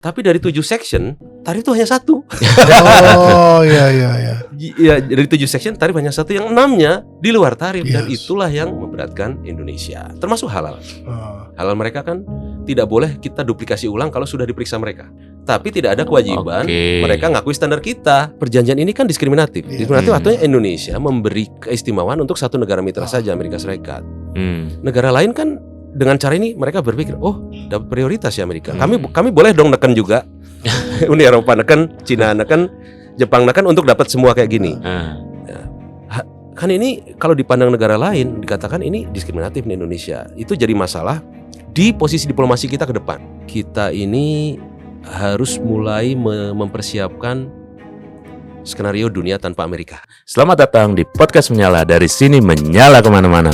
Tapi dari 7 section, tarif itu hanya 1. Oh iya. Ya, dari 7 section tarif hanya 1, yang 6-nya di luar tarif. Dan Yes. itulah yang memberatkan Indonesia. Termasuk halal. Oh. Halal mereka kan tidak boleh kita duplikasi ulang kalau sudah diperiksa mereka. Tapi tidak ada kewajiban mereka ngakui standar kita. Perjanjian ini kan diskriminatif. Iya. Diskriminatif artinya Indonesia memberi keistimewaan untuk satu negara mitra saja, Amerika Serikat. Negara lain kan dengan cara ini mereka berpikir, oh dapat prioritas ya Amerika. Kami boleh dong neken juga. Uni Eropa neken, Cina neken, Jepang neken untuk dapat semua kayak gini. Kan ini kalau dipandang negara lain dikatakan ini diskriminatif di Indonesia. Itu jadi masalah di posisi diplomasi kita ke depan. Kita ini harus mulai mempersiapkan skenario dunia tanpa Amerika. Selamat datang di podcast Menyala. Dari sini menyala kemana-mana.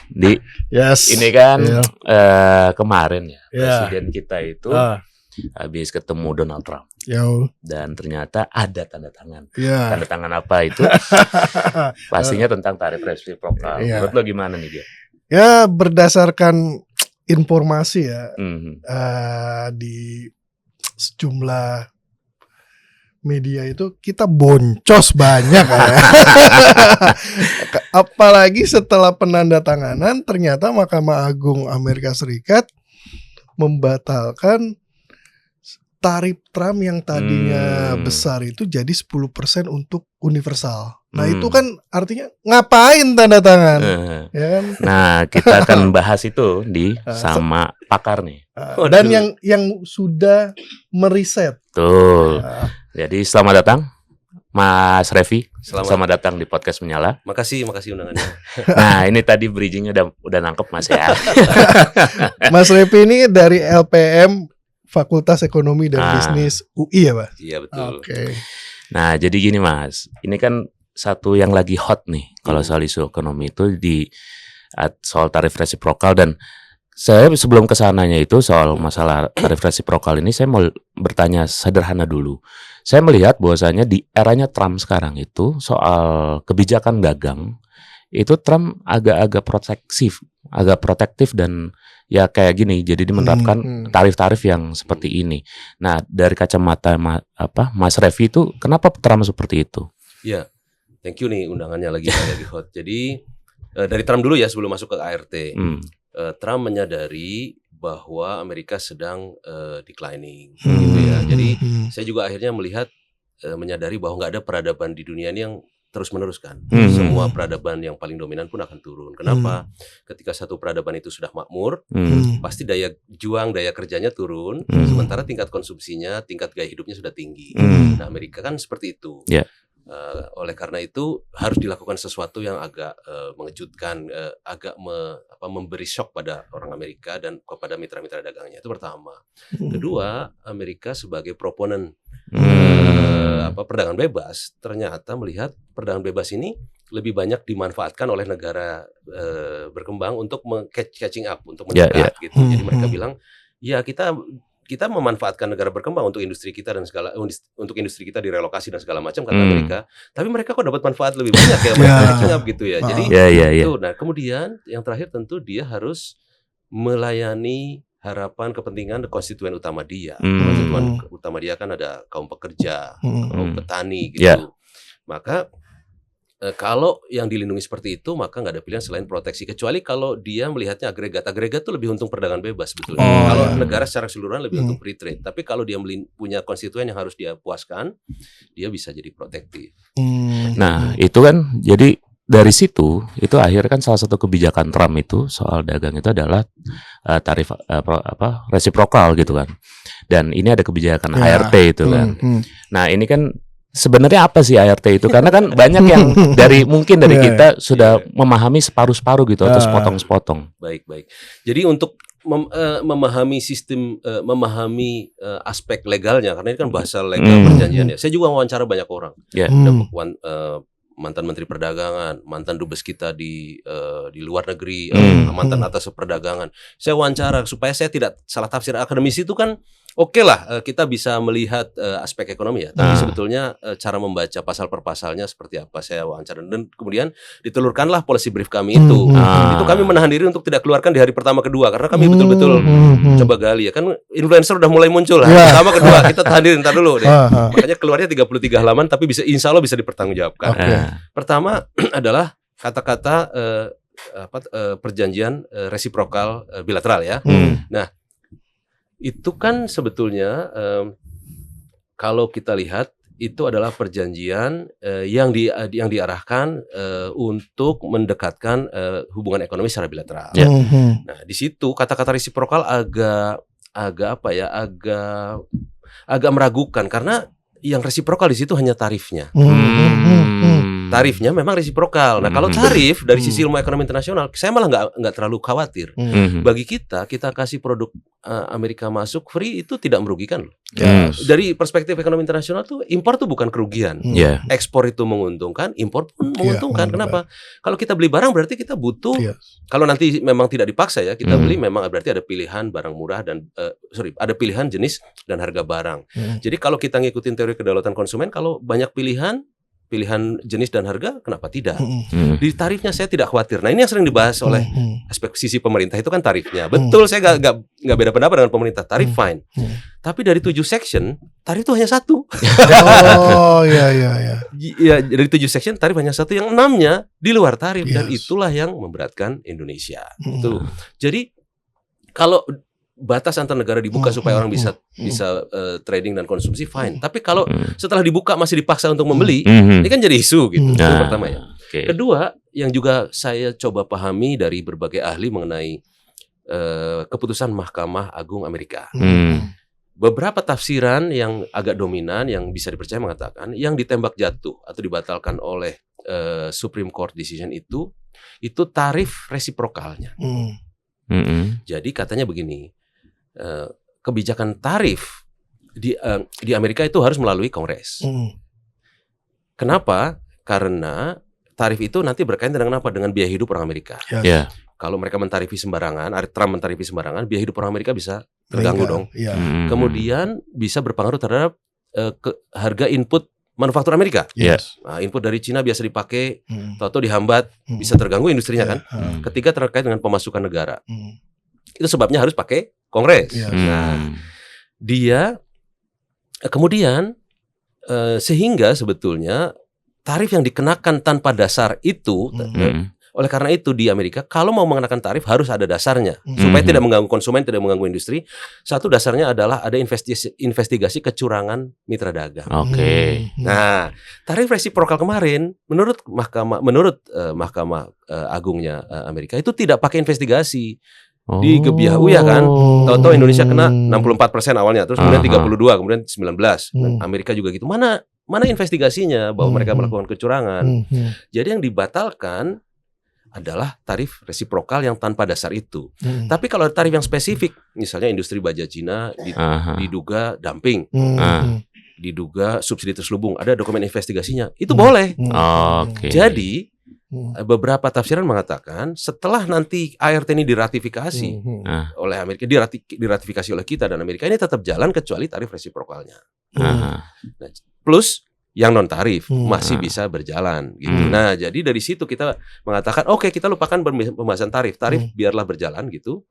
Di Yes. ini kan Iya. kemarin ya Iya. presiden kita itu habis ketemu Donald Trump Yo. dan ternyata ada tanda tangan. Iya. Tanda tangan apa itu? Pastinya tentang tarif resiprokal. Iya. Menurut lo gimana nih dia? Ya berdasarkan informasi ya di sejumlah media itu kita boncos banyak ya. Apalagi setelah penandatanganan ternyata Mahkamah Agung Amerika Serikat membatalkan tarif Trump yang tadinya besar itu jadi 10% untuk universal. Nah itu kan artinya ngapain tanda tangan? Ya kan? Nah kita akan bahas itu sama pakar nih. Dan yang sudah meriset. Tuh. Jadi selamat datang Mas Revi. Selamat datang di podcast Menyala. Makasih undangannya. Nah ini tadi bridgingnya udah nangkep Mas ya. Mas Revi ini dari LPM Fakultas Ekonomi dan Bisnis UI ya Pak? Iya betul. Oke. Nah jadi gini Mas, ini kan satu yang lagi hot nih kalau soal isu ekonomi itu soal tarif resiprokal. Dan saya sebelum kesananya itu soal masalah tarif resiprokal ini saya mau bertanya sederhana dulu. Saya melihat bahwasanya di eranya Trump sekarang itu soal kebijakan dagang itu Trump agak protektif dan ya kayak gini. Jadi dia menerapkan tarif-tarif yang seperti ini. Nah dari kacamata Mas Revi itu kenapa Trump seperti itu? Ya, thank you nih undangannya lagi hot. Jadi dari Trump dulu ya sebelum masuk ke ART. Trump menyadari bahwa Amerika sedang declining gitu ya. Jadi saya juga akhirnya menyadari bahwa nggak ada peradaban di dunia ini yang terus meneruskan. Semua peradaban yang paling dominan pun akan turun. Kenapa? Ketika satu peradaban itu sudah makmur, pasti daya juang, daya kerjanya turun, sementara tingkat konsumsinya, tingkat gaya hidupnya sudah tinggi. Nah, Amerika kan seperti itu. Yeah. Oleh karena itu harus dilakukan sesuatu yang agak mengejutkan, agak memberi shock pada orang Amerika dan kepada mitra-mitra dagangnya. Itu pertama. Kedua, Amerika sebagai proponen perdagangan bebas ternyata melihat perdagangan bebas ini lebih banyak dimanfaatkan oleh negara berkembang untuk catching up, untuk mendekat gitu. Jadi mereka bilang, ya kita memanfaatkan negara berkembang untuk industri kita dan untuk industri kita direlokasi dan segala macam kata Amerika, tapi mereka kok dapat manfaat lebih banyak ya mereka catching up gitu ya. Jadi itu. Nah kemudian yang terakhir tentu dia harus melayani harapan kepentingan konstituen utama dia. Konstituen utama dia kan ada kaum pekerja, kaum petani gitu. Maka kalau yang dilindungi seperti itu maka nggak ada pilihan selain proteksi, kecuali kalau dia melihatnya agregat itu lebih untung perdagangan bebas sebetulnya. Kalau negara secara keseluruhan lebih untung free trade, tapi kalau dia punya konstituen yang harus dia puaskan, dia bisa jadi protektif. Nah itu kan jadi dari situ itu akhirnya kan salah satu kebijakan Trump itu soal dagang itu adalah tarif resiprokal gitu kan. Dan ini ada kebijakan ART itu kan. Nah ini kan sebenarnya apa sih ART itu? Karena kan banyak yang mungkin dari kita sudah memahami separuh-separuh gitu atau sepotong-sepotong. Baik. Jadi untuk memahami sistem, memahami aspek legalnya, karena ini kan bahasa legal perjanjian ya. Saya juga wawancara banyak orang. Mantan Menteri Perdagangan, mantan dubes kita di luar negeri, mantan atas perdagangan. Saya wawancara supaya saya tidak salah tafsir. Akademisi itu kan Oke lah, kita bisa melihat aspek ekonomi ya, tapi Ah. sebetulnya cara membaca pasal per pasalnya seperti apa saya wawancara dan kemudian ditelurkanlah policy brief kami itu. Itu kami menahan diri untuk tidak keluarkan di hari pertama kedua karena kami betul-betul coba gali ya kan influencer udah mulai muncul hari pertama kedua kita tahan diri ntar dulu deh. Makanya keluarnya 33 halaman tapi bisa insya Allah bisa dipertanggungjawabkan. Pertama adalah kata-kata perjanjian resiprokal bilateral ya. Nah, itu kan sebetulnya kalau kita lihat itu adalah perjanjian yang diarahkan untuk mendekatkan hubungan ekonomi secara bilateral. Nah, di situ kata-kata resiprokal agak meragukan karena yang resiprokal di situ hanya tarifnya. Tarifnya memang resiprokal. Nah, kalau tarif dari sisi ilmu ekonomi internasional, saya malah nggak terlalu khawatir. Bagi kita kasih produk Amerika masuk free itu tidak merugikan loh. Dari perspektif ekonomi internasional tuh impor tuh bukan kerugian. Ekspor itu menguntungkan, impor pun menguntungkan. Kenapa? Kalau kita beli barang berarti kita butuh. Kalau nanti memang tidak dipaksa ya, kita beli memang berarti ada pilihan barang murah dan ada pilihan jenis dan harga barang. Jadi kalau kita ngikutin teori kedaulatan konsumen, kalau banyak pilihan jenis dan harga, kenapa tidak? Di tarifnya saya tidak khawatir. Nah, ini yang sering dibahas oleh aspek sisi pemerintah itu kan tarifnya. Betul, saya nggak beda pendapat dengan pemerintah. Tarif fine. Tapi dari 7 section, tarif itu hanya 1. Ya, dari 7 section tarif hanya 1, yang 6-nya di luar tarif dan itulah yang memberatkan Indonesia. Itu. Jadi kalau batas antar negara dibuka supaya orang bisa trading dan konsumsi fine. Tapi kalau setelah dibuka masih dipaksa untuk membeli, ini kan jadi isu gitu. Itu pertama ya. Kedua, yang juga saya coba pahami dari berbagai ahli mengenai keputusan Mahkamah Agung Amerika. Beberapa tafsiran yang agak dominan yang bisa dipercaya mengatakan yang ditembak jatuh atau dibatalkan oleh Supreme Court decision itu tarif resiprokalnya. Jadi katanya begini. Kebijakan tarif di Amerika itu harus melalui Kongres. Kenapa? Karena tarif itu nanti berkaitan dengan apa? Dengan biaya hidup orang Amerika. Kalau mereka mentarifi sembarangan, Trump mentarifi sembarangan, biaya hidup orang Amerika bisa terganggu dong. Kemudian bisa berpengaruh terhadap harga input manufaktur Amerika. Nah, input dari Cina biasa dipakai, atau dihambat, bisa terganggu industrinya kan. Ketiga terkait dengan pemasukan negara. Itu sebabnya harus pakai Kongres. Nah, dia kemudian sehingga sebetulnya tarif yang dikenakan tanpa dasar itu, oleh karena itu di Amerika kalau mau mengenakan tarif harus ada dasarnya supaya tidak mengganggu konsumen, tidak mengganggu industri. Satu dasarnya adalah ada investigasi kecurangan mitra dagang. Nah, tarif resiprokal kemarin menurut Mahkamah Agungnya Amerika itu tidak pakai investigasi. Di Gebiah ya kan, tahu-tahu Indonesia kena 64% awalnya, terus kemudian 32, kemudian 19. Amerika juga gitu. Mana investigasinya bahwa mereka melakukan kecurangan? Jadi yang dibatalkan adalah tarif resiprokal yang tanpa dasar itu. Tapi kalau tarif yang spesifik, misalnya industri baja Cina diduga dumping, diduga subsidi terselubung, ada dokumen investigasinya, itu boleh. Jadi beberapa tafsiran mengatakan setelah nanti ART ini diratifikasi oleh Amerika, diratifikasi oleh kita dan Amerika, ini tetap jalan kecuali tarif resiprokalnya. Nah, plus yang non tarif masih bisa berjalan gitu. Nah, jadi dari situ kita mengatakan oke, kita lupakan pembahasan tarif biarlah berjalan gitu.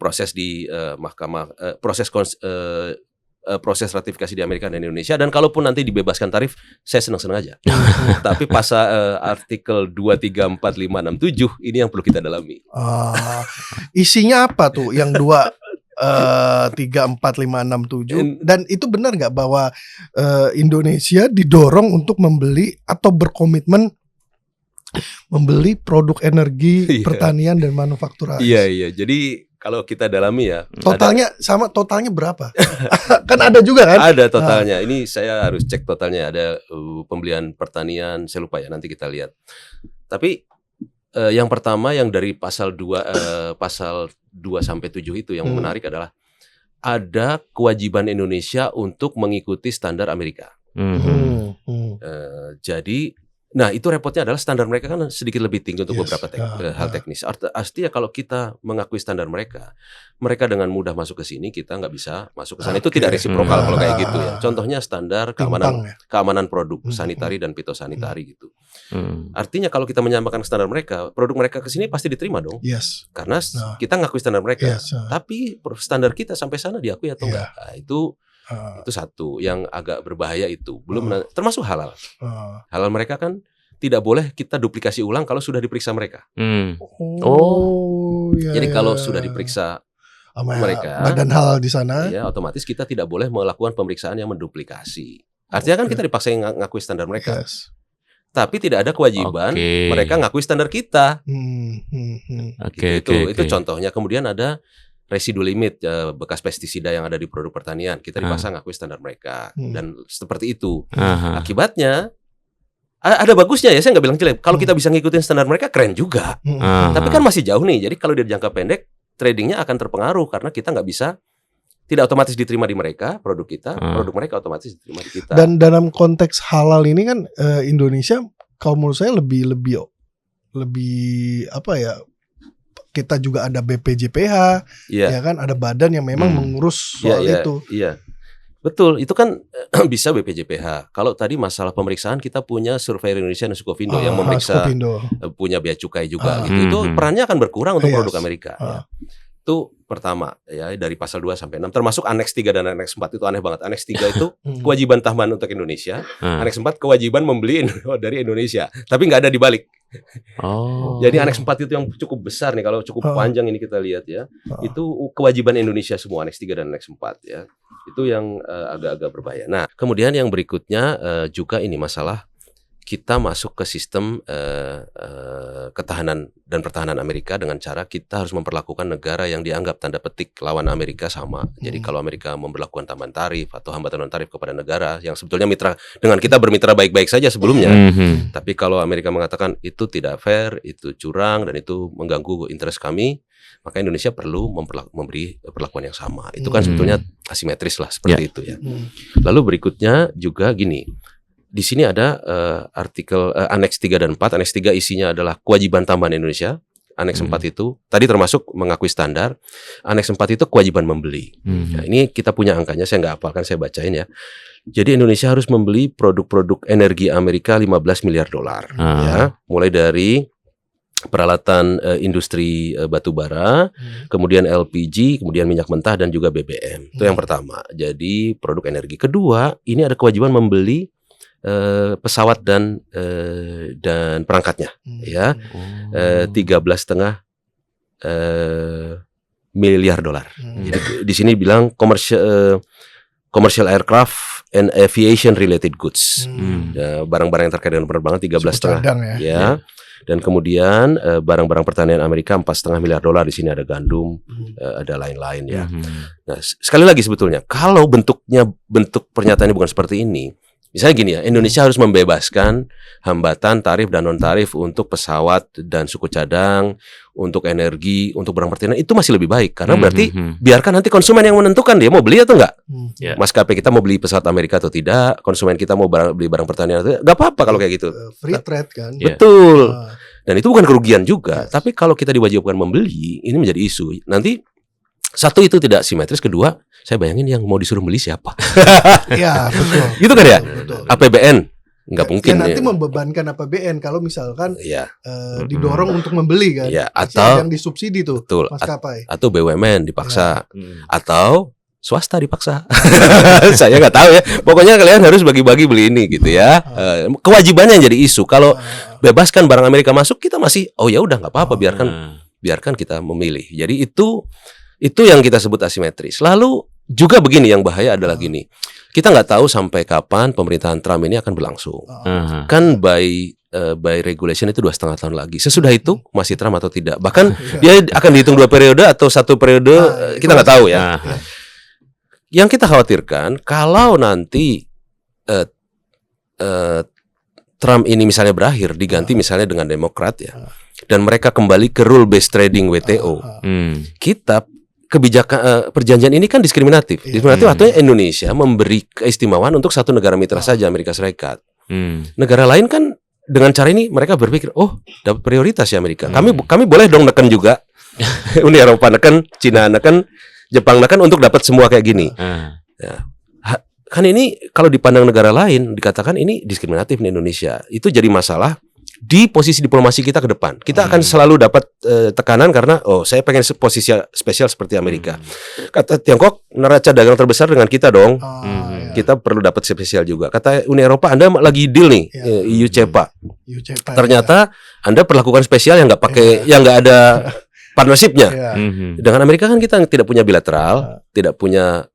Proses di mahkamah, proses ratifikasi di Amerika dan Indonesia, dan kalaupun nanti dibebaskan tarif, saya senang-senang aja. Tapi pasal artikel 2, 3, 4, 5, 6, 7 ini yang perlu kita dalami. Isinya apa tuh yang 2, 3, 4, 5, 6, 7? Dan itu benar nggak bahwa Indonesia didorong untuk membeli atau berkomitmen membeli produk energi pertanian dan manufaktur? Iya. Jadi kalau kita dalami ya, totalnya berapa? Kan ada juga kan? Ada totalnya. Ini saya harus cek totalnya. Ada pembelian pertanian, saya lupa ya, nanti kita lihat. Tapi yang pertama yang dari pasal 2 sampai 7 itu yang menarik adalah ada kewajiban Indonesia untuk mengikuti standar Amerika. Jadi Nah, itu repotnya adalah standar mereka kan sedikit lebih tinggi untuk Yes. beberapa hal teknis. Artinya kalau kita mengakui standar mereka dengan mudah masuk ke sini, kita nggak bisa masuk ke sana. Itu Oke. tidak resiprokal kalau kayak Ah. gitu ya. Contohnya standar Timpang ya. keamanan produk Hmm. sanitari dan fitosanitari gitu. Hmm. Artinya kalau kita menyamakan standar mereka, produk mereka ke sini pasti diterima dong. Yes. Karena Nah. kita ngakui standar mereka. Yes. Tapi standar kita sampai sana diakui atau Iya. enggak? Nah, itu satu yang agak berbahaya itu. Belum termasuk halal. Halal mereka kan tidak boleh kita duplikasi ulang kalau sudah diperiksa mereka. Ya, Jadi kalau sudah diperiksa sama mereka, badan halal di sana, ya otomatis kita tidak boleh melakukan pemeriksaan yang menduplikasi. Artinya kan kita dipaksa ngakui standar mereka. yes. Tapi tidak ada kewajiban Oke. mereka ngakui standar kita. Oke, Itu contohnya. Kemudian ada residu limit bekas pestisida yang ada di produk pertanian. Kita dipaksa ngakui standar mereka dan seperti itu. Aha. Akibatnya ada bagusnya ya, saya nggak bilang jelek. Kalau kita bisa ngikutin standar mereka keren juga. Aha. Tapi kan masih jauh nih. Jadi kalau di jangka pendek tradingnya akan terpengaruh karena kita nggak bisa, tidak otomatis diterima di mereka produk kita, produk mereka otomatis diterima di kita. Dan dalam konteks halal ini kan Indonesia kalau menurut saya lebih apa ya? Kita juga ada BPJPH, ya kan, ada badan yang memang mengurus soal itu. Iya. Betul, itu kan bisa BPJPH. Kalau tadi masalah pemeriksaan, kita punya Surveyor Indonesia dan Sukovindo yang memeriksa, punya bea cukai juga gitu. Itu perannya akan berkurang untuk produk Amerika. Ya. Itu pertama ya, dari pasal 2 sampai 6 termasuk aneks 3 dan aneks 4 itu aneh banget. Aneks 3 itu kewajiban tambahan untuk Indonesia, aneks 4 kewajiban membeli dari Indonesia, tapi nggak ada dibalik. Jadi aneks 4 itu yang cukup besar nih, kalau cukup panjang ini kita lihat ya. Itu kewajiban Indonesia semua, aneks 3 dan aneks 4 ya. Itu yang agak-agak berbahaya. Nah, kemudian yang berikutnya juga ini masalah kita masuk ke sistem ketahanan dan pertahanan Amerika dengan cara kita harus memperlakukan negara yang dianggap tanda petik lawan Amerika sama. Jadi kalau Amerika memberlakukan tambahan tarif atau hambatan non tarif kepada negara yang sebetulnya mitra dengan kita bermitra baik-baik saja sebelumnya, tapi kalau Amerika mengatakan itu tidak fair, itu curang dan itu mengganggu interest kami, maka Indonesia perlu memberi perlakuan yang sama. Itu kan sebetulnya asimetris lah seperti itu ya. Lalu berikutnya juga gini. Di sini ada artikel aneks 3 dan 4. Aneks 3 isinya adalah kewajiban tambahan Indonesia. Aneks 4 itu tadi termasuk mengakui standar. Aneks 4 itu kewajiban membeli. Nah, ini kita punya angkanya, saya nggak hafalkan, saya bacain ya. Jadi Indonesia harus membeli produk-produk energi Amerika 15 miliar dolar ya, mulai dari peralatan industri batu bara, kemudian LPG, kemudian minyak mentah dan juga BBM. Itu yang pertama. Jadi produk energi. Kedua, ini ada kewajiban membeli pesawat dan perangkatnya ya, 13,5 miliar dolar. Jadi di sini bilang commercial aircraft and aviation related goods, barang-barang yang terkait dengan penerbangan 13,5 ya. Dan kemudian barang-barang pertanian Amerika 4,5 miliar dolar. Di sini ada gandum, ada lain-lain ya. Nah, sekali lagi sebetulnya kalau bentuk pernyataannya bukan seperti ini. Misalnya gini ya, Indonesia harus membebaskan hambatan tarif dan non tarif untuk pesawat dan suku cadang, untuk energi, untuk barang pertanian, itu masih lebih baik karena berarti biarkan nanti konsumen yang menentukan dia mau beli atau enggak. Maskapai kita mau beli pesawat Amerika atau tidak, konsumen kita mau beli barang pertanian atau enggak apa-apa kalau kayak gitu. Free trade kan. Betul. Dan itu bukan kerugian juga, tapi kalau kita diwajibkan membeli, ini menjadi isu. Nanti satu itu tidak simetris, kedua saya bayangin yang mau disuruh beli siapa. Iya, betul. Gitu kan ya? Betul. APBN nggak mungkin. Ya, nanti membebankan APBN kalau misalkan didorong untuk membeli kan. Ya, atau yang disubsidi tuh, betul, maskapai. atau BUMN dipaksa, atau swasta dipaksa. Saya nggak tahu ya. Pokoknya kalian harus bagi-bagi beli ini gitu ya. Kewajibannya jadi isu. Kalau bebaskan barang Amerika masuk, kita masih ya udah nggak apa-apa, biarkan kita memilih. Jadi itu yang kita sebut asimetris. Lalu juga begini, yang bahaya adalah gini. Kita nggak tahu sampai kapan pemerintahan Trump ini akan berlangsung. Kan by regulation itu 2,5 tahun lagi. Sesudah itu masih Trump atau tidak. Bahkan dia akan dihitung 2 periode atau 1 periode, kita nggak tahu ya. Yang kita khawatirkan kalau nanti Trump ini misalnya berakhir, diganti misalnya dengan Demokrat ya, dan mereka kembali ke rule based trading WTO, kita kebijakan perjanjian ini kan diskriminatif. Diskriminatif artinya Indonesia memberi keistimewaan untuk satu negara mitra saja, Amerika Serikat. Negara lain kan dengan cara ini mereka berpikir, oh dapat prioritas ya Amerika. Kami boleh dong neken juga. Uni Eropa neken, Cina neken, Jepang neken untuk dapat semua kayak gini. Ya. Kan ini kalau dipandang negara lain dikatakan ini diskriminatif nih Indonesia. Itu jadi masalah di posisi diplomasi kita ke depan. Kita akan selalu dapat tekanan karena saya pengen posisi spesial seperti Amerika. Kata Tiongkok, neraca dagang terbesar dengan kita dong. Kita perlu dapat spesial juga. Kata Uni Eropa, Anda lagi deal nih EU CEPA. Ternyata Anda perlakukan spesial yang nggak pakai, yang nggak ada partnershipnya. Dengan Amerika kan kita tidak punya bilateral, tidak punya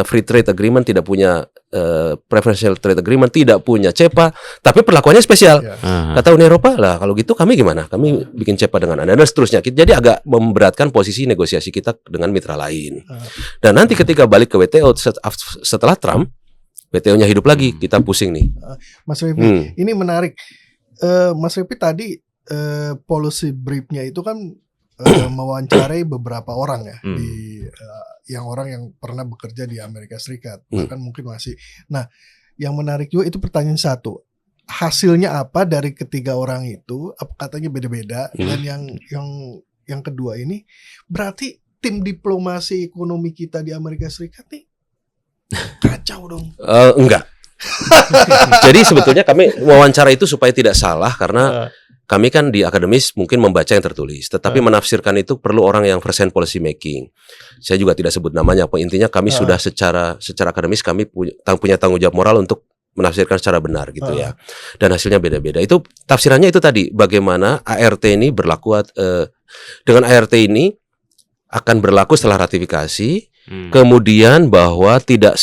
free trade agreement, tidak punya preferential trade agreement, tidak punya CEPA, tapi perlakuannya spesial. Kata Uni Eropa, lah kalau gitu kami gimana? Kami bikin CEPA dengan Anda dan seterusnya. Jadi agak memberatkan posisi negosiasi kita dengan mitra lain. Dan nanti ketika balik ke WTO setelah Trump, WTO-nya hidup lagi, kita pusing nih. Mas Revi, ini menarik. Mas Revi tadi policy briefnya itu kan mewawancarai beberapa orang ya yang orang yang pernah bekerja di Amerika Serikat, bahkan mungkin masih. Nah, yang menarik juga itu pertanyaan satu, hasilnya apa dari ketiga orang itu? Katanya beda-beda. Dan yang kedua ini berarti tim diplomasi ekonomi kita di Amerika Serikat nih kacau dong. Enggak. Jadi sebetulnya kami wawancara itu supaya tidak salah karena kami kan di akademis mungkin membaca yang tertulis, tetapi menafsirkan itu perlu orang yang first hand policy making. Saya juga tidak sebut namanya, apa intinya kami sudah secara akademis kami punya tanggung jawab moral untuk menafsirkan secara benar gitu ya. Dan hasilnya beda-beda. Itu tafsirannya itu tadi bagaimana ART ini berlaku dengan ART ini akan berlaku setelah ratifikasi. Kemudian bahwa tidak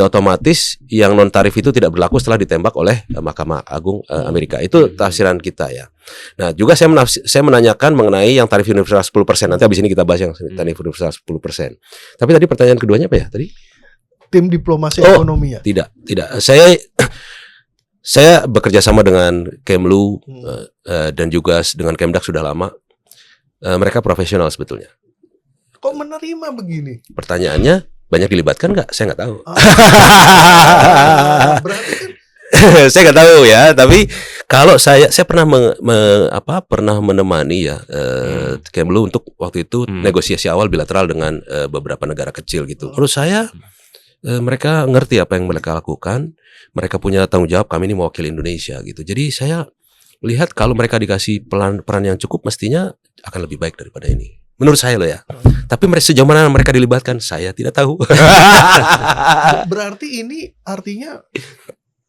otomatis yang non tarif itu tidak berlaku setelah ditembak oleh Mahkamah Agung Amerika. Itu tafsiran kita ya. Nah, juga saya menanyakan mengenai yang tarif universal 10%. Nanti habis ini kita bahas yang tarif universal 10%. Tapi tadi pertanyaan keduanya apa ya tadi? Tim diplomasi ekonomi ya? Tidak. Saya bekerja sama dengan Kemlu dan juga dengan Kemdak sudah lama. Mereka profesional sebetulnya. Kok menerima begini? Pertanyaannya banyak dilibatkan nggak? Saya nggak tahu. Berarti kan saya nggak tahu ya. Tapi kalau saya pernah pernah menemani ya Kemlu untuk waktu itu negosiasi awal bilateral dengan beberapa negara kecil gitu. Menurut saya mereka ngerti apa yang mereka lakukan. Mereka punya tanggung jawab. Kami ini mewakili Indonesia gitu. Jadi saya lihat kalau mereka dikasih peran yang cukup, mestinya akan lebih baik daripada ini. Menurut saya loh ya. Tapi sejauh mana mereka dilibatkan, saya tidak tahu. Berarti ini artinya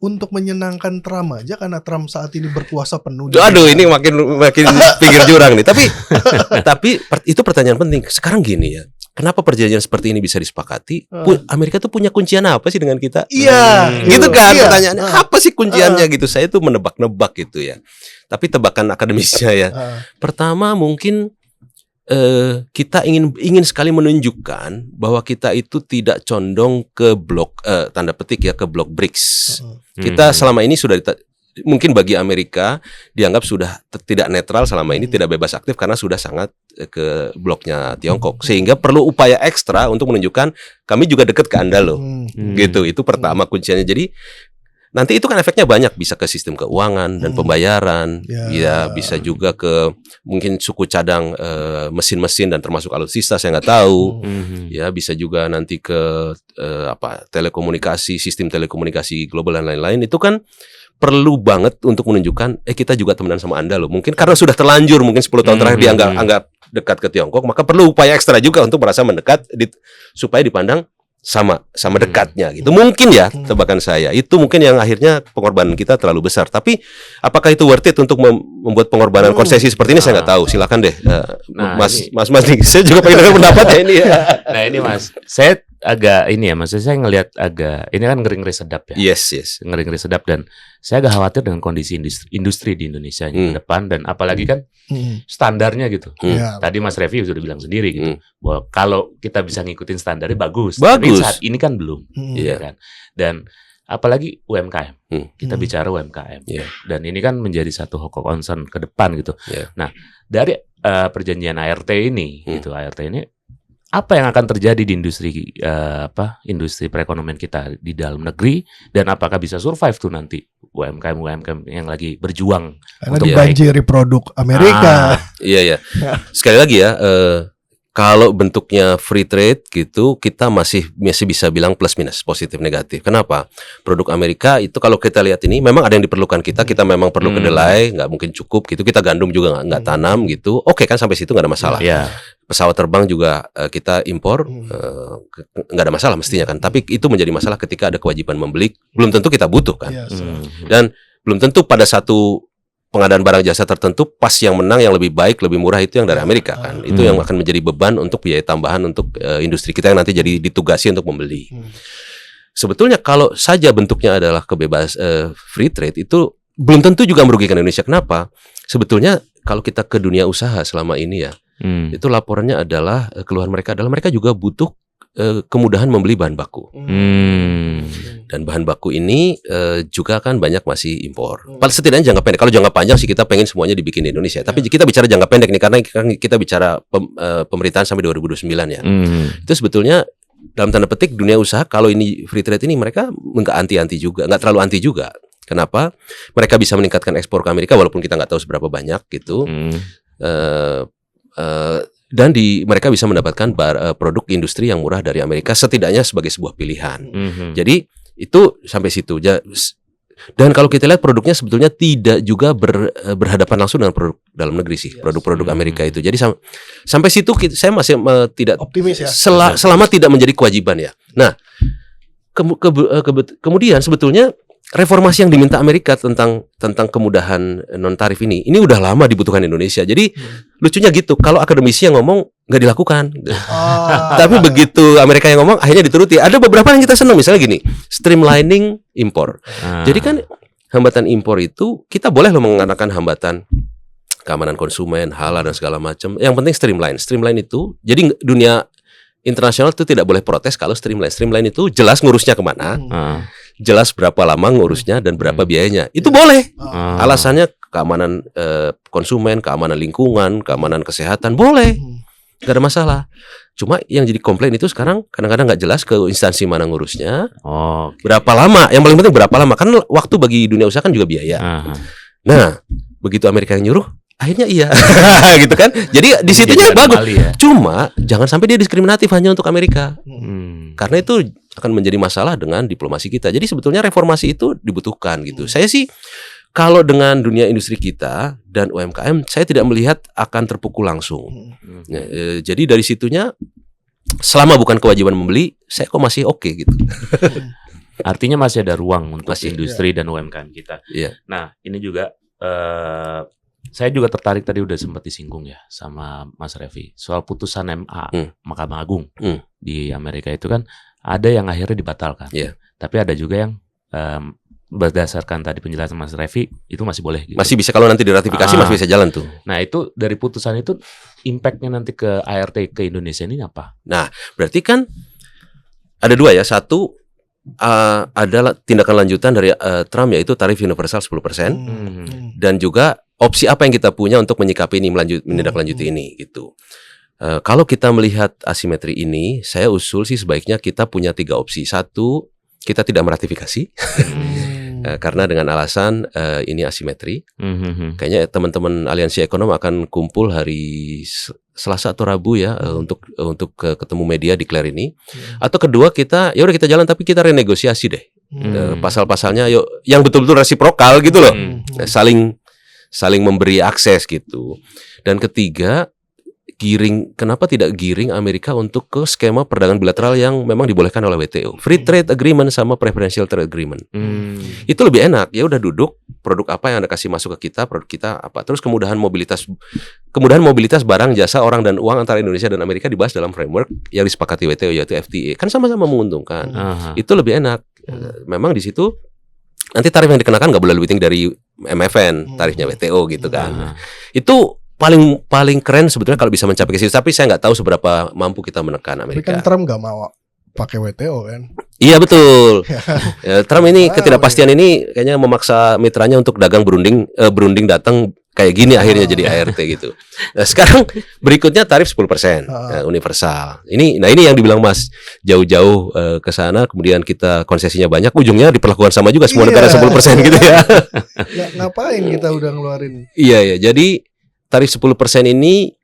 untuk menyenangkan Trump aja karena Trump saat ini berkuasa penuh. Aduh, ini makin pinggir jurang nih. Tapi itu pertanyaan penting. Sekarang gini ya. Kenapa perjanjian seperti ini bisa disepakati? Amerika tuh punya kuncian apa sih dengan kita? Iya, gitu kan pertanyaannya. Apa sih kunciannya gitu? Saya tuh menebak-nebak gitu ya. Tapi tebakan akademisnya ya. Pertama mungkin kita ingin sekali menunjukkan bahwa kita itu tidak condong ke blok tanda petik ya ke blok BRICS. Kita selama ini sudah mungkin bagi Amerika dianggap sudah tidak netral selama ini, tidak bebas aktif karena sudah sangat ke bloknya Tiongkok. Sehingga perlu upaya ekstra untuk menunjukkan kami juga dekat ke Anda loh. Gitu. Itu pertama kunciannya. Jadi nanti itu kan efeknya banyak, bisa ke sistem keuangan dan pembayaran, ya bisa juga ke mungkin suku cadang mesin-mesin dan termasuk alutsista, saya nggak tahu, ya bisa juga nanti ke telekomunikasi, sistem telekomunikasi global dan lain-lain. Itu kan perlu banget untuk menunjukkan kita juga temenan sama Anda loh. Mungkin karena sudah terlanjur mungkin 10 tahun terakhir dia anggap dekat ke Tiongkok, maka perlu upaya ekstra juga untuk merasa mendekat supaya dipandang sama dekatnya gitu. Mungkin ya tebakan saya. Itu mungkin yang akhirnya pengorbanan kita terlalu besar. Tapi apakah itu worth it untuk membuat pengorbanan konsesi seperti ini, saya nggak tahu. Silakan deh Mas nih. Saya juga pengen dengar pendapat ya ini ya. Nah ini Mas, saya agak ini ya, maksudnya saya ngelihat agak ini kan ngeri-ngeri sedap ya. Yes. Ngeri-ngeri sedap, dan saya agak khawatir dengan kondisi industri di Indonesia ke depan, dan apalagi kan standarnya gitu. Tadi Mas Revi sudah bilang sendiri gitu bahwa kalau kita bisa ngikutin standarnya bagus. Tapi saat ini kan belum, kan. Dan apalagi UMKM. Kita bicara UMKM. Dan ini kan menjadi satu concern ke depan gitu. Nah, dari perjanjian ART ini gitu, ART ini apa yang akan terjadi di industri perekonomian kita di dalam negeri, dan apakah bisa survive tuh nanti UMKM yang lagi berjuang Karena untuk dibanjiri produk Amerika. Iya. Sekali lagi ya, kalau bentuknya free trade gitu, kita masih bisa bilang plus minus, positif negatif. Kenapa? Produk Amerika itu kalau kita lihat ini, memang ada yang diperlukan kita memang perlu kedelai, nggak mungkin cukup gitu. Kita gandum juga nggak tanam gitu. Oke kan, sampai situ nggak ada masalah. Yeah. Pesawat terbang juga kita impor, nggak ada masalah mestinya kan. Tapi itu menjadi masalah ketika ada kewajiban membeli, belum tentu kita butuh kan. Dan belum tentu pada satu pengadaan barang jasa tertentu pas yang menang yang lebih baik, lebih murah itu yang dari Amerika kan. Itu yang akan menjadi beban untuk biaya tambahan untuk industri kita yang nanti jadi ditugasi untuk membeli. Sebetulnya kalau saja bentuknya adalah free trade, itu belum tentu juga merugikan Indonesia. Kenapa? Sebetulnya kalau kita ke dunia usaha selama ini ya, itu laporannya adalah keluhan mereka adalah mereka juga butuh kemudahan membeli bahan baku. Dan bahan baku ini juga kan banyak masih impor. Setidaknya jangka pendek. Kalau jangka panjang sih kita pengen semuanya dibikin di Indonesia. Tapi kita bicara jangka pendek nih, karena kita bicara pemerintahan sampai 2029 ya. Itu sebetulnya dalam tanda petik dunia usaha, kalau ini free trade ini mereka nggak anti-anti juga, nggak terlalu anti juga. Kenapa? Mereka bisa meningkatkan ekspor ke Amerika walaupun kita nggak tahu seberapa banyak gitu. Dan mereka bisa mendapatkan produk industri yang murah dari Amerika setidaknya sebagai sebuah pilihan. Jadi itu sampai situ. Dan kalau kita lihat produknya sebetulnya tidak juga berhadapan langsung dengan produk dalam negeri sih, produk-produk Amerika itu. Jadi sampai situ saya masih tidak optimis ya. Selama tidak menjadi kewajiban ya. Nah, kemudian sebetulnya reformasi yang diminta Amerika tentang kemudahan non tarif ini udah lama dibutuhkan Indonesia. Jadi lucunya gitu, kalau akademisi yang ngomong nggak dilakukan, tapi begitu Amerika yang ngomong akhirnya dituruti. Ada beberapa yang kita senang, misalnya gini, streamlining impor. Jadi kan hambatan impor itu kita boleh loh menggunakan hambatan keamanan konsumen, halal dan segala macam. Yang penting streamline itu. Jadi dunia internasional itu tidak boleh protes kalau streamline itu jelas ngurusnya kemana. Jelas berapa lama ngurusnya dan berapa biayanya. Itu boleh. Alasannya keamanan konsumen, keamanan lingkungan, keamanan kesehatan, boleh. Gak ada masalah. Cuma yang jadi komplain itu sekarang kadang-kadang gak jelas ke instansi mana ngurusnya. Berapa lama. Yang paling penting berapa lama. Karena waktu bagi dunia usaha kan juga biaya. Nah, begitu Amerika yang nyuruh, akhirnya iya. Gitu kan. Jadi di situnya bagus. Ya. Cuma jangan sampai dia diskriminatif hanya untuk Amerika. Karena itu akan menjadi masalah dengan diplomasi kita. Jadi sebetulnya reformasi itu dibutuhkan gitu. Saya sih kalau dengan dunia industri kita dan UMKM, saya tidak melihat akan terpukul langsung. Jadi dari situnya, selama bukan kewajiban membeli, saya kok masih oke gitu. Artinya masih ada ruang untuk industri dan UMKM kita. Nah, ini juga saya juga tertarik, tadi udah sempat disinggung ya sama Mas Revi soal putusan MA Mahkamah Agung di Amerika itu kan ada yang akhirnya dibatalkan, tapi ada juga yang berdasarkan tadi penjelasan Mas Revi itu masih boleh gitu. Masih bisa, kalau nanti diratifikasi masih bisa jalan tuh. Nah itu dari putusan itu impactnya nanti ke ART ke Indonesia ini apa? Nah berarti kan ada dua ya. Satu adalah tindakan lanjutan dari Trump, yaitu tarif universal 10%, dan juga opsi apa yang kita punya untuk menyikapi ini, menindaklanjuti ini gitu. Kalau kita melihat asimetri ini, saya usul sih sebaiknya kita punya 3 opsi. Satu, kita tidak meratifikasi karena dengan alasan ini asimetri. Kayaknya teman-teman Aliansi Ekonom akan kumpul hari Selasa atau Rabu ya untuk ketemu media declare ini. Atau kedua, kita ya udah kita jalan tapi kita renegosiasi deh pasal-pasalnya, yuk yang betul-betul resiprokal gitu loh, saling memberi akses gitu. Dan ketiga, kenapa tidak giring Amerika untuk ke skema perdagangan bilateral yang memang dibolehkan oleh WTO, Free Trade Agreement sama Preferential Trade Agreement. Itu lebih enak. Ya udah duduk, produk apa yang Anda kasih masuk ke kita, produk kita apa. Terus kemudahan mobilitas barang, jasa, orang dan uang antara Indonesia dan Amerika dibahas dalam framework yang disepakati WTO, yaitu FTA. Kan sama-sama menguntungkan. Itu lebih enak. Memang di situ nanti tarif yang dikenakan nggak boleh lebih tinggi dari MFN, tarifnya WTO gitu kan. Itu paling keren sebetulnya kalau bisa mencapai ke situ. Tapi saya nggak tahu seberapa mampu kita menekan Amerika. Tapi kan Trump nggak mau pakai WTO kan? Iya betul. Trump ini ketidakpastian ini kayaknya memaksa mitranya untuk dagang berunding datang kayak gini akhirnya jadi ART gitu. Nah, sekarang berikutnya tarif 10% universal. Ini yang dibilang Mas, jauh-jauh ke sana, kemudian kita konsesinya banyak, ujungnya diperlakukan sama juga semua negara 10% gitu ya. Ngapain kita udah ngeluarin? Iya ya, jadi tarif 10% ini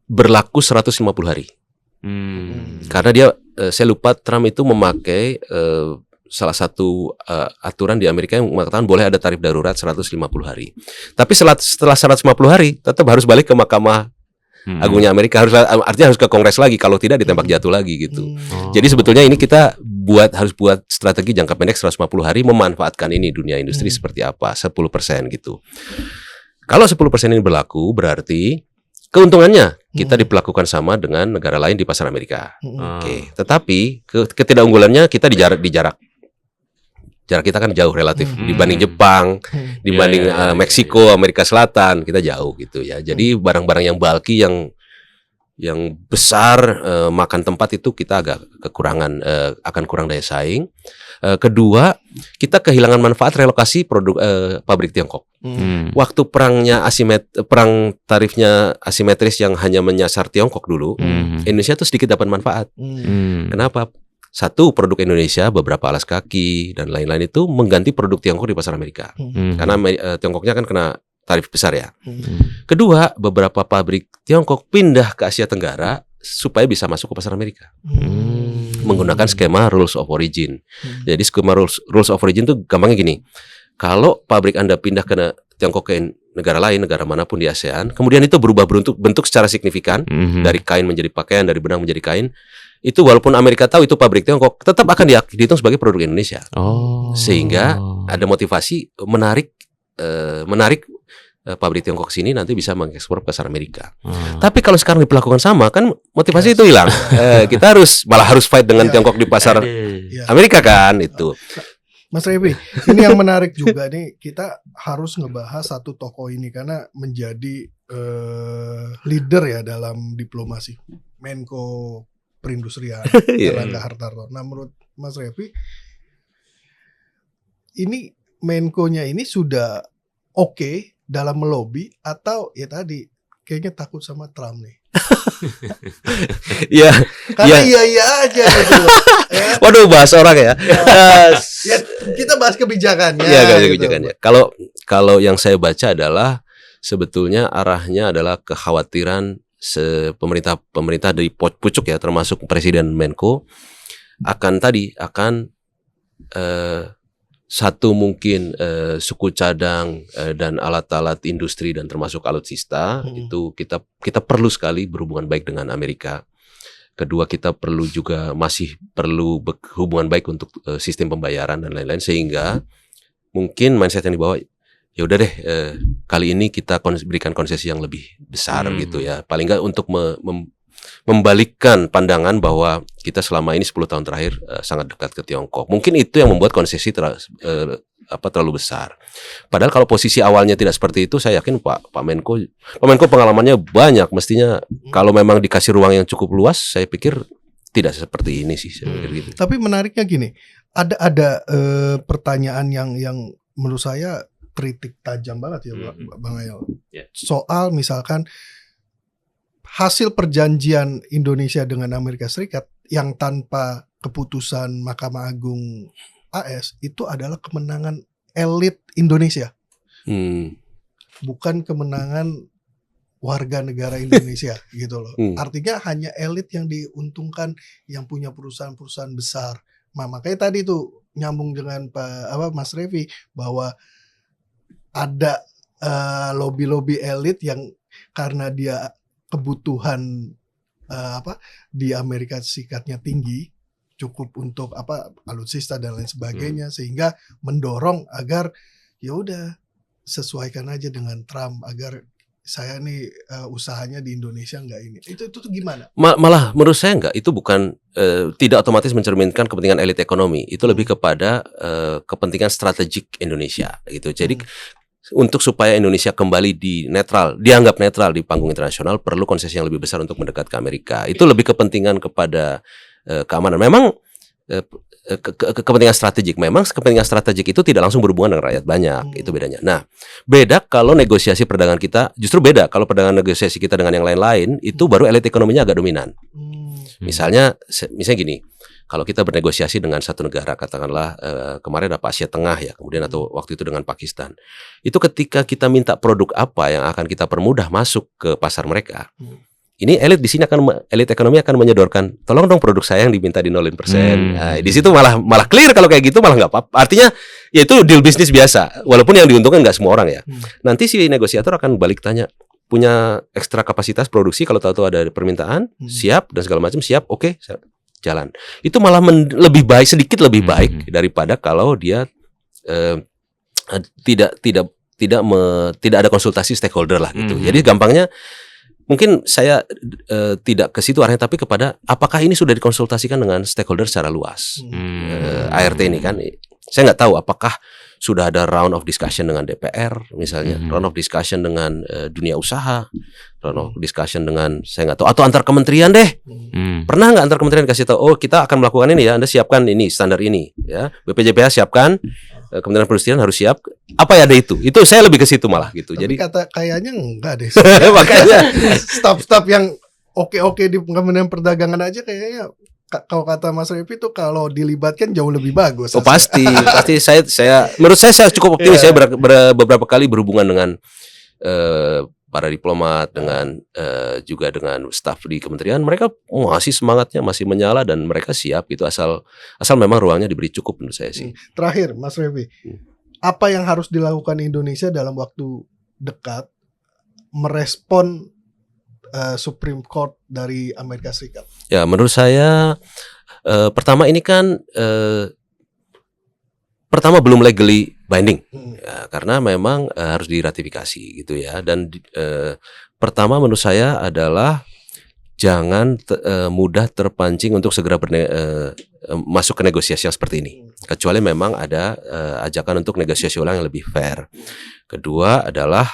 berlaku 150 hari. Karena dia saya lupa Trump itu memakai salah satu aturan di Amerika yang mengatakan boleh ada tarif darurat 150 hari. Tapi setelah 150 hari tetap harus balik ke Mahkamah Agungnya Amerika, artinya harus ke Kongres lagi, kalau tidak ditembak jatuh lagi gitu. Jadi sebetulnya ini kita harus buat strategi jangka pendek 150 hari memanfaatkan ini dunia industri seperti apa, 10% gitu. Kalau 10% ini berlaku berarti keuntungannya kita diperlakukan sama dengan negara lain di pasar Amerika. Oke. Tetapi ketidakunggulannya kita di jarak. Jarak kita kan jauh relatif dibanding Jepang, dibanding Meksiko, Amerika Selatan, kita jauh gitu ya. Jadi barang-barang yang bulky yang besar makan tempat itu kita agak kekurangan, akan kurang daya saing. Kedua, kita kehilangan manfaat relokasi produk pabrik Tiongkok. Waktu perang tarifnya asimetris yang hanya menyasar Tiongkok dulu, Indonesia tuh sedikit dapat manfaat. Kenapa? Satu, produk Indonesia, beberapa alas kaki dan lain-lain itu mengganti produk Tiongkok di pasar Amerika. Karena Tiongkoknya kan kena tarif besar ya. Kedua, beberapa pabrik Tiongkok pindah ke Asia Tenggara supaya bisa masuk ke pasar Amerika. Menggunakan skema rules of origin. Jadi skema rules of origin itu gampangnya gini. Kalau pabrik Anda pindah ke Tiongkok ke negara lain, negara manapun di ASEAN, kemudian itu berubah bentuk secara signifikan, dari kain menjadi pakaian, dari benang menjadi kain, itu walaupun Amerika tahu itu pabrik Tiongkok, tetap akan dihitung sebagai produk Indonesia. Sehingga ada motivasi menarik pabrik Tiongkok sini nanti bisa mengekspor ke pasar Amerika. Tapi kalau sekarang diperlakukan sama, kan motivasi itu hilang. Kita malah harus fight dengan Tiongkok di pasar Amerika kan itu. Mas Revi, ini yang menarik juga nih, kita harus ngebahas satu tokoh ini karena menjadi leader ya dalam diplomasi, Menko Perindustrian, Erlangga Hartarto. Nah, menurut Mas Revi, ini Menko-nya ini sudah oke dalam melobi atau ya tadi kayaknya takut sama Trump nih? Karena iya aja gitu. Waduh, bahas orang ya. Ya, kita bahas kebijakannya. Kebijakannya. Kalau yang saya baca adalah sebetulnya arahnya adalah kekhawatiran pemerintah dari pucuk ya, termasuk Presiden Menko akan satu mungkin suku cadang dan alat-alat industri dan termasuk alutsista itu kita perlu sekali berhubungan baik dengan Amerika. Kedua, kita masih perlu hubungan baik untuk sistem pembayaran dan lain-lain, sehingga mungkin mindset yang dibawa ya udah deh kali ini kita berikan konsesi yang lebih besar gitu ya. Paling nggak untuk membalikkan pandangan bahwa kita selama ini 10 tahun terakhir sangat dekat ke Tiongkok. Mungkin itu yang membuat konsesi terlalu besar. Padahal kalau posisi awalnya tidak seperti itu, saya yakin Pak Menko pengalamannya banyak. Mestinya kalau memang dikasih ruang yang cukup luas, saya pikir tidak seperti ini sih. Saya pikir gitu. Tapi menariknya gini, ada pertanyaan yang menurut saya kritik tajam banget ya Bang Ayal. Soal misalkan hasil perjanjian Indonesia dengan Amerika Serikat yang tanpa keputusan Mahkamah Agung AS itu adalah kemenangan elit Indonesia. Bukan kemenangan warga negara Indonesia gitu loh. Artinya hanya elit yang diuntungkan, yang punya perusahaan-perusahaan besar. Nah, makanya tadi tuh nyambung dengan Mas Revi bahwa ada lobby-lobby elit yang karena dia kebutuhan di Amerika Serikatnya tinggi, cukup untuk alutsista dan lain sebagainya, sehingga mendorong agar ya udah sesuaikan aja dengan Trump agar saya nih usahanya di Indonesia enggak ini. Itu tuh gimana? Malah menurut saya enggak, itu bukan tidak otomatis mencerminkan kepentingan elit ekonomi. Itu lebih kepada kepentingan strategik Indonesia gitu. Jadi untuk supaya Indonesia kembali dianggap netral di panggung internasional, perlu konsesi yang lebih besar untuk mendekat ke Amerika. Itu lebih kepentingan kepada keamanan. Memang kepentingan strategik. Memang kepentingan strategik itu tidak langsung berhubungan dengan rakyat banyak, itu bedanya. Nah, beda kalau negosiasi perdagangan kita, justru beda kalau perdagangan negosiasi kita dengan yang lain-lain, itu baru elit ekonominya agak dominan. Misalnya gini, kalau kita bernegosiasi dengan satu negara, katakanlah kemarin apa Asia Tengah ya, kemudian atau waktu itu dengan Pakistan, itu ketika kita minta produk apa yang akan kita permudah masuk ke pasar mereka, ini elit di sini elit ekonomi akan menyodorkan, tolong dong produk saya yang diminta di 0%. Nah, di situ malah clear kalau kayak gitu, malah nggak apa-apa. Artinya ya itu deal bisnis biasa, walaupun yang diuntungkan nggak semua orang ya. Nanti si negosiator akan balik tanya, punya ekstra kapasitas produksi, kalau tahu ada permintaan, siap dan segala macam, siap, oke, jalan. Itu malah lebih baik, sedikit lebih baik daripada kalau dia tidak ada konsultasi stakeholder lah gitu. Jadi gampangnya mungkin saya tidak ke situ arahnya, tapi kepada apakah ini sudah dikonsultasikan dengan stakeholder secara luas. ART ini kan, saya nggak tahu apakah sudah ada round of discussion dengan DPR misalnya, round of discussion dengan dunia usaha, round of discussion dengan, saya nggak tahu, atau antar kementerian deh. Pernah nggak antar kementerian kasih tahu, oh kita akan melakukan ini ya, Anda siapkan ini standar ini ya, BPJPH siapkan, Kementerian Perindustrian harus siap, apa ya ada itu saya lebih ke situ malah gitu. Tapi jadi kayaknya enggak deh. makanya staf yang oke di Kementerian Perdagangan aja kayaknya, kalau kata Mas Revi tuh kalau dilibatkan jauh lebih bagus. Oh pasti saya menurut saya cukup optimis. Saya beberapa kali berhubungan dengan para diplomat, dengan juga dengan staf di kementerian, mereka masih semangatnya, masih menyala, dan mereka siap gitu, asal memang ruangnya diberi cukup menurut saya sih. Terakhir Mas Revi, apa yang harus dilakukan Indonesia dalam waktu dekat merespon Supreme Court dari Amerika Serikat? Ya, menurut saya pertama ini kan pertama belum legally binding, ya, karena memang harus diratifikasi gitu ya. Dan pertama menurut saya adalah jangan mudah terpancing untuk segera masuk ke negosiasi yang seperti ini, kecuali memang ada ajakan untuk negosiasi ulang yang lebih fair. Kedua adalah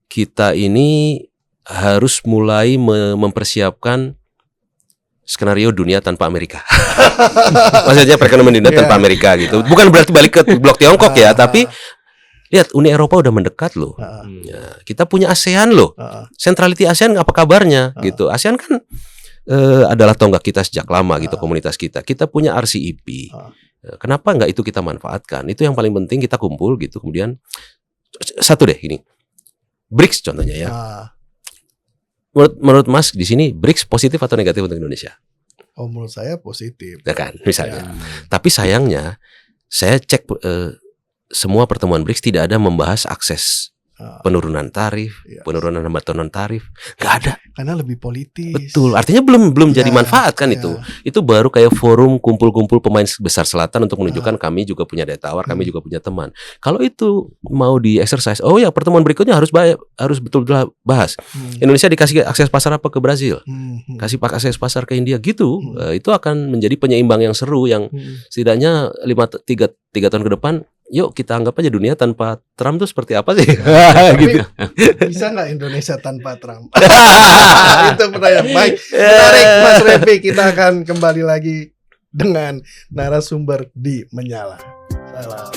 kita ini harus mulai mempersiapkan skenario dunia tanpa Amerika. Maksudnya perekonomian dunia tanpa Amerika gitu. Bukan berarti balik ke blok Tiongkok ya, tapi lihat Uni Eropa udah mendekat loh. Ya, kita punya ASEAN loh. Centrality ASEAN apa kabarnya gitu. ASEAN kan adalah tonggak kita sejak lama gitu, komunitas kita. Kita punya RCEP. Kenapa nggak itu kita manfaatkan? Itu yang paling penting, kita kumpul gitu. Kemudian satu deh ini. BRICS contohnya ya. Menurut Mas di sini BRICS positif atau negatif untuk Indonesia? Oh, menurut saya positif. Ya kan, misalnya. Tapi sayangnya saya cek semua pertemuan BRICS tidak ada membahas akses penurunan tarif, penurunan hambatan non tarif, nggak ada. Karena lebih politis. Betul, artinya belum jadi manfaat kan itu. Itu baru kayak forum kumpul-kumpul pemain besar selatan untuk menunjukkan kami juga punya daya tawar, kami juga punya teman. Kalau itu mau di exercise, oh ya pertemuan berikutnya harus betul-betul bahas. Indonesia dikasih akses pasar apa ke Brazil, kasih akses pasar ke India gitu. Itu akan menjadi penyeimbang yang seru, yang setidaknya 3 tahun ke depan. Yuk kita anggap aja dunia tanpa Trump itu seperti apa sih? Gitu. Bisa nggak Indonesia tanpa Trump? Itu pertanyaan. Baik, menarik Mas Revi. Kita akan kembali lagi dengan narasumber di Menyala. Salam.